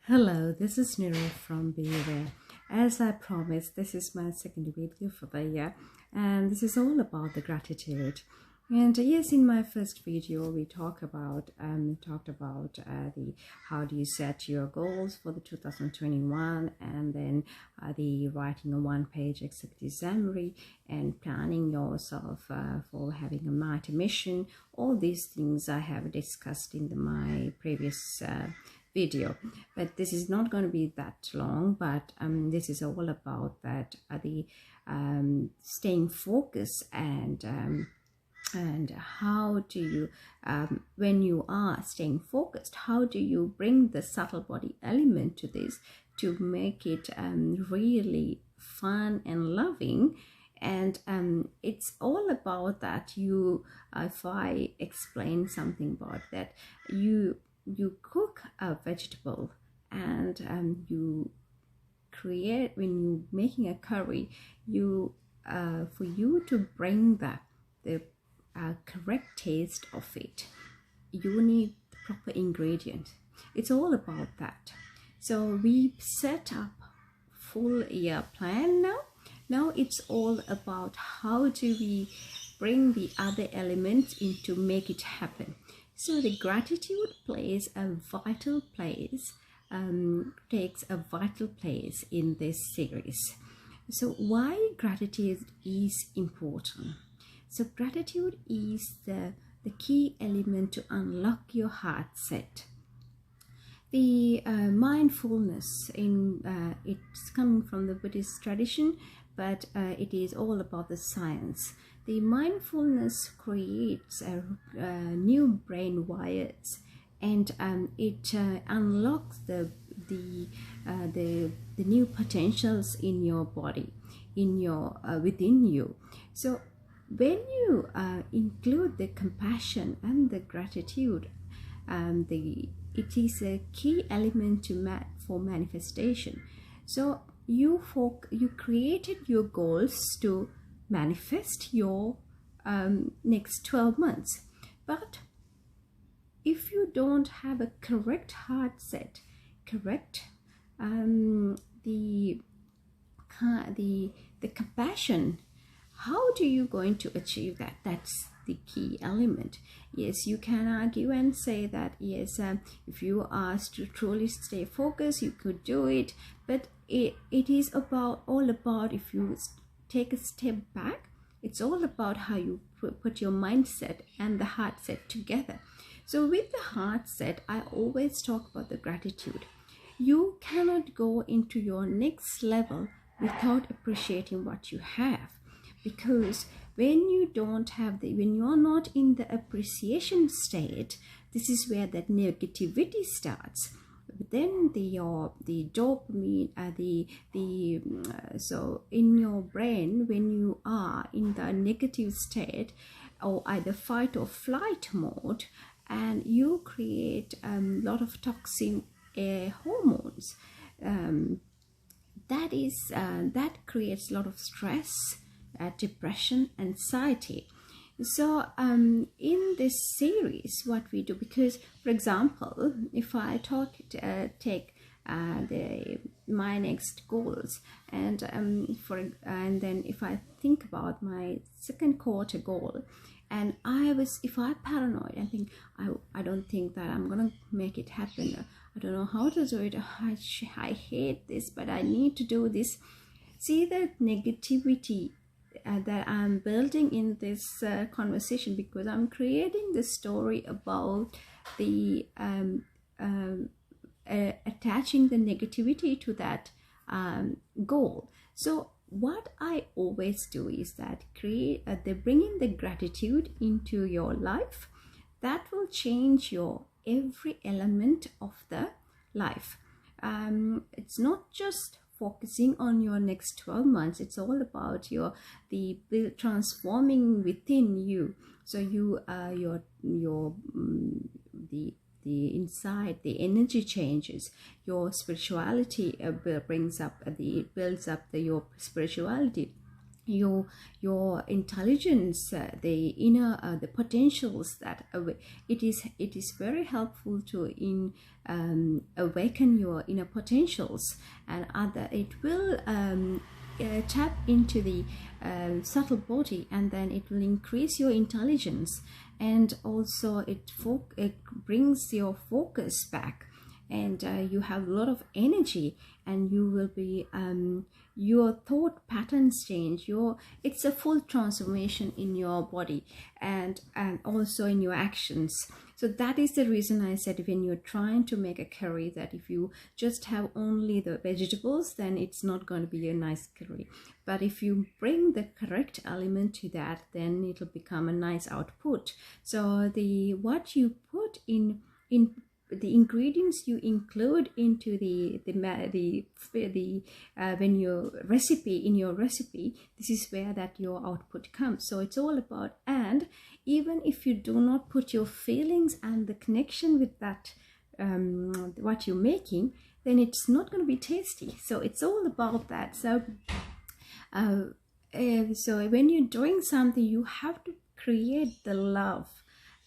Hello, this is Nira from Be Aware. As I promised, this is my second video for the year, and this is all about the gratitude. And yes, in my first video, we talked about the how do you set your goals for the 2021, and then the writing a one-page executive summary and planning yourself for having a mighty mission. All these things I have discussed in my previous video, but this is not going to be that long. But this is all about that the staying focused and how do you when you are staying focused, how do you bring the subtle body element to this to make it really fun and loving. And it's all about that if I explain something about that, you cook a vegetable, and you create, when you're making a curry, for you to bring the correct taste of it, you need the proper ingredient. It's all about that. So we set up full year plan now it's all about how do we bring the other elements in to make it happen. So the gratitude plays a vital place, takes a vital place in this series. So why gratitude is important? So gratitude is the key element to unlock your heart set. The mindfulness it's coming from the Buddhist tradition, but it is all about the science. The mindfulness creates new brain wires, and it unlocks the new potentials in your body, within you. So when you include the compassion and the gratitude, it is a key element for manifestation. So you created your goals to manifest your next 12 months. But if you don't have a correct heart set, correct the compassion, how do you going to achieve that? That's the key element. Yes, you can argue and say that yes, if you are to truly stay focused, you could do it, but it is all about if you take a step back, it's all about how you put your mindset and the heart set together. So with the heart set, I always talk about the gratitude. You cannot go into your next level without appreciating what you have, because when you don't have when you're not in the appreciation state, this is where that negativity starts. But then the dopamine, so in your brain, when you are in the negative state or either fight or flight mode, and you create a lot of toxic hormones, that creates a lot of stress, depression, anxiety. So in this series, what we do, because for example, if I take my next goals, and then if I think about my second quarter goal, and if I paranoid and think I don't think that I'm gonna make it happen, I don't know how to do it, I hate this, but I need to do this. See that negativity that I'm building in this conversation, because I'm creating the story about the attaching the negativity to that goal. So what I always do is that they bring in the gratitude into your life. That will change your every element of the life. It's not just focusing on your next 12 months, it's all about transforming within you. So the inside, the energy changes, your spirituality builds up your spirituality. your intelligence, the inner the potentials that it is very helpful to awaken your inner potentials, and other it will tap into the subtle body, and then it will increase your intelligence, and also it brings your focus back, and you have a lot of energy, and you will be your thought patterns change. It's a full transformation in your body, and also in your actions. So that is the reason I said, when you're trying to make a curry, that if you just have only the vegetables, then it's not going to be a nice curry. But if you bring the correct element to that, then it'll become a nice output. So what you put in the ingredients you include into when your recipe, this is where that your output comes. So it's all about, and even if you do not put your feelings and the connection with that what you're making, then it's not going to be tasty. So it's all about that. So so when you're doing something, you have to create the love,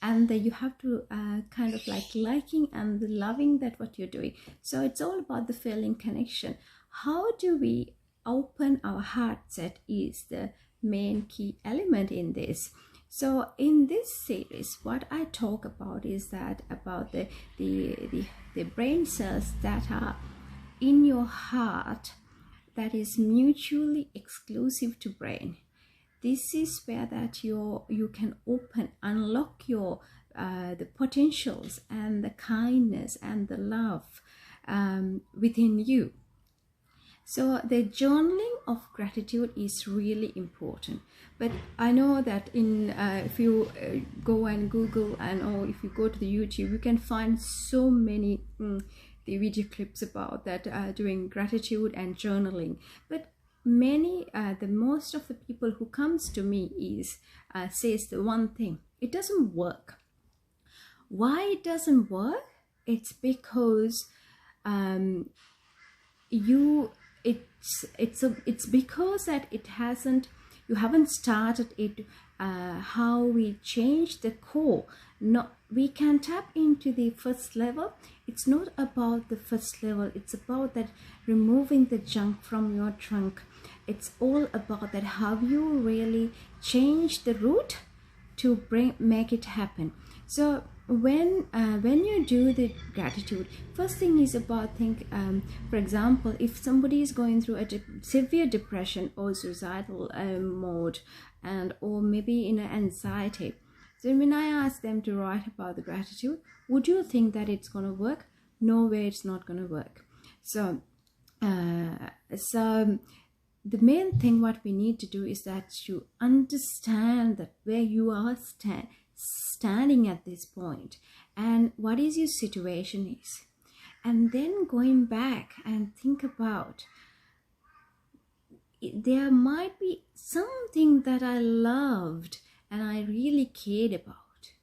and you have to kind of liking and loving that what you're doing. So it's all about the feeling connection. How do we open our heart set is the main key element in this. So in this series, what I talk about is that about the brain cells that are in your heart, that is mutually exclusive to brain. This is where that you can unlock your the potentials and the kindness and the love within you. So the journaling of gratitude is really important. But I know that if you go and Google, or if you go to the YouTube, you can find so many the video clips about that doing gratitude and journaling. But most of the people who comes to me says the one thing: it doesn't work. Why it doesn't work? It's because it's because that you haven't started it. How we change the core. We can tap into the first level. It's not about the first level. It's about that removing the junk from your trunk. It's all about that how you really change the root to make it happen. So when you do the gratitude, first thing is about for example, if somebody is going through a severe depression or suicidal mode, or maybe in an anxiety, so when I ask them to write about the gratitude, would you think that it's going to work? No way, it's not going to work. So the main thing what we need to do is that you understand that where you are standing at this point, and what is your situation is, and then going back and think about, there might be something that I loved and I really cared about,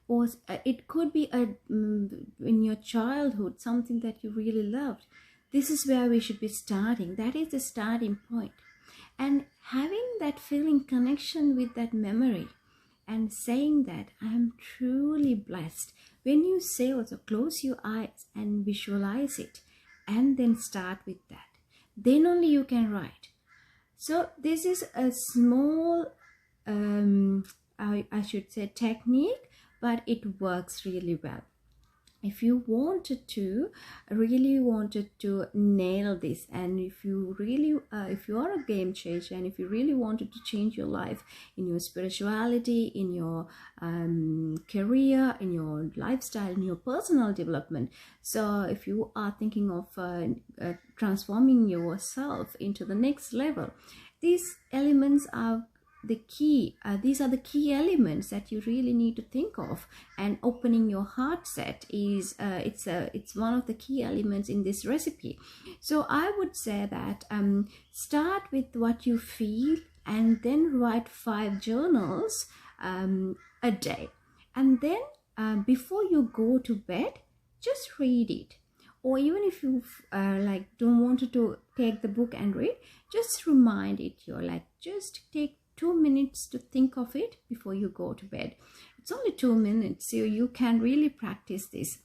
or it could be in your childhood, something that you really loved. This is where we should be starting. That is the starting point. And having that feeling connection with that memory, and saying that I am truly blessed. When you say, also close your eyes and visualize it, and then start with that. Then only you can write. So this is a small, I should say, technique, but it works really well. If you really wanted to nail this, and if you are a game changer, and if you really wanted to change your life in your spirituality, in your career, in your lifestyle, in your personal development, so if you are thinking of transforming yourself into the next level, these elements are the key. These are the key elements that you really need to think of, and opening your heart set is it's one of the key elements in this recipe. So I would say that start with what you feel, and then write 5 journals a day, and then before you go to bed, just read it, or even if you like don't want to take the book and read, just remind it. You're like, just take 2 minutes to think of it before you go to bed. It's only 2 minutes, so you can really practice this.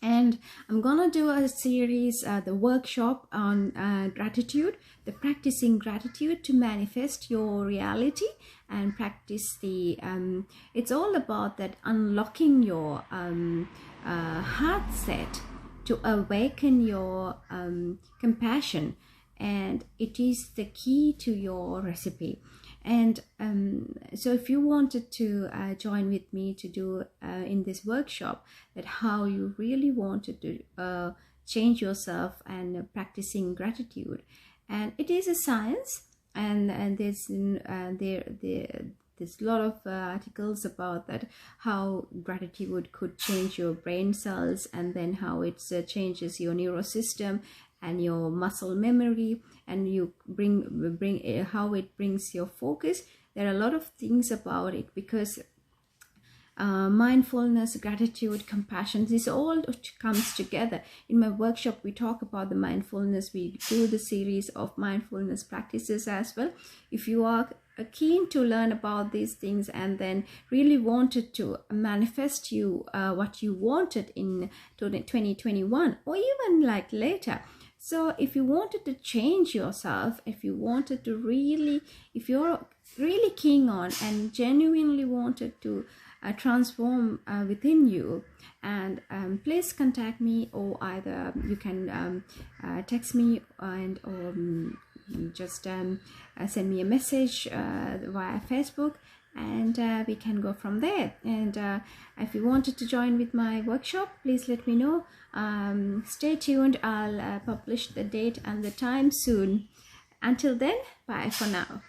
And I'm gonna do a series, the workshop on gratitude, the practicing gratitude to manifest your reality, and practice the it's all about that unlocking your heart set to awaken your compassion, and it is the key to your recipe. And so if you wanted to join with me to do in this workshop, that how you really wanted to change yourself and practicing gratitude, and it is a science, and there's there's a lot of articles about that, how gratitude could change your brain cells, and then how it changes your neurosystem and your muscle memory, and you bring how it brings your focus. There are a lot of things about it, because mindfulness, gratitude, compassion, this all comes together. In my workshop, we talk about the mindfulness. We do the series of mindfulness practices as well. If you are keen to learn about these things, and then really wanted to manifest you what you wanted in 2021, or even like later. So if you wanted to change yourself, if you wanted to really, if you're really keen on and genuinely wanted to transform within you, and please contact me, or either you can text me, and or just send me a message via Facebook, and we can go from there. And if you wanted to join with my workshop, please let me know. Stay tuned. I'll publish the date and the time soon. Until then, bye for now.